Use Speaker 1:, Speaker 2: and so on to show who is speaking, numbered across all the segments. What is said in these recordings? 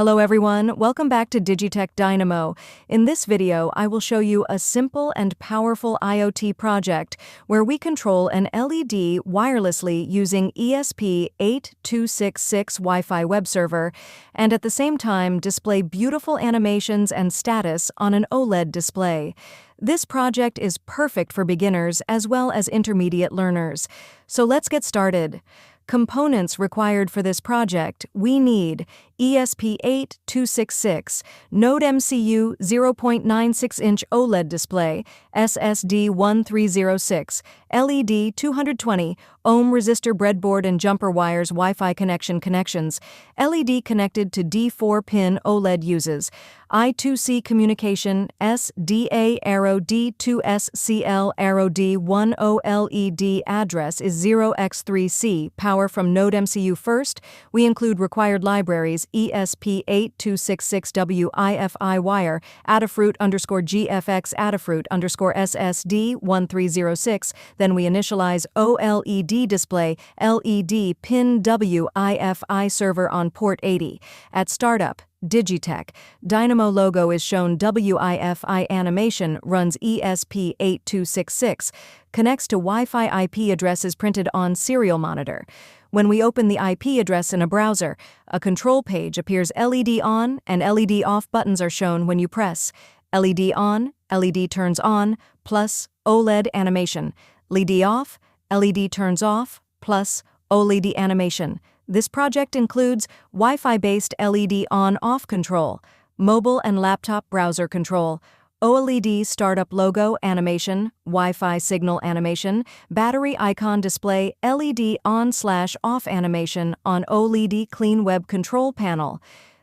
Speaker 1: Hello everyone, welcome back to Digitech Dynamo. In this video, I will show you a simple and powerful IoT project where we control an LED wirelessly using ESP8266 Wi-Fi web server and at the same time display beautiful animations and status on an OLED display. This project is perfect for beginners as well as intermediate learners. So let's get started. Components required for this project, we need ESP8266, NodeMCU 0.96-inch OLED display, SSD 1306, LED 220, ohm resistor breadboard and jumper wires Wi-Fi connections, LED connected to D4-pin OLED uses, I2C communication, SDA arrow D2SCL arrow D10 OLED address is 0x3C, power from NodeMCU first. We include required libraries ESP8266 WiFi wire, Adafruit_GFX Adafruit_SSD 1306, then we initialize OLED display, LED pin WiFi server on port 80. At startup, Digitech, Dynamo logo is shown, WiFi animation runs ESP8266, connects to Wi-Fi IP addresses printed on serial monitor. When we open the IP address in a browser, a control page appears. LED on and LED off buttons are shown when you press. LED on, LED turns on, plus OLED animation. LED off, LED turns off, plus OLED animation. This project includes Wi-Fi-based LED on-off control, mobile and laptop browser control, OLED startup logo animation, Wi-Fi signal animation, battery icon display, LED on/off animation on OLED clean web control panel.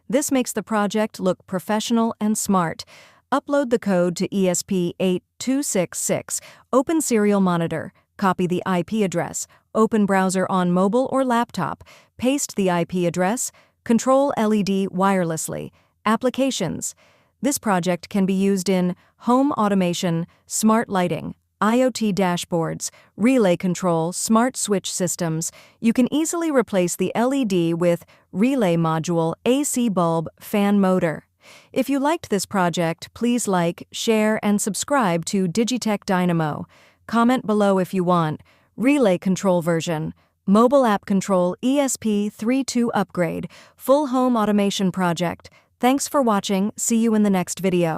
Speaker 1: This makes the project look professional and smart. Upload the code to ESP8266, open serial monitor, copy the IP address, open browser on mobile or laptop, paste the IP address, control LED wirelessly. Applications. This project can be used in home automation, smart lighting, IoT dashboards, relay control, smart switch systems. You can easily replace the LED with relay module, AC bulb, fan motor. If you liked this project, please like, share, and subscribe to Digitech Dynamo. Comment below if you want. Relay control version, mobile app control ESP32 upgrade, full home automation project. Thanks for watching. See you in the next video.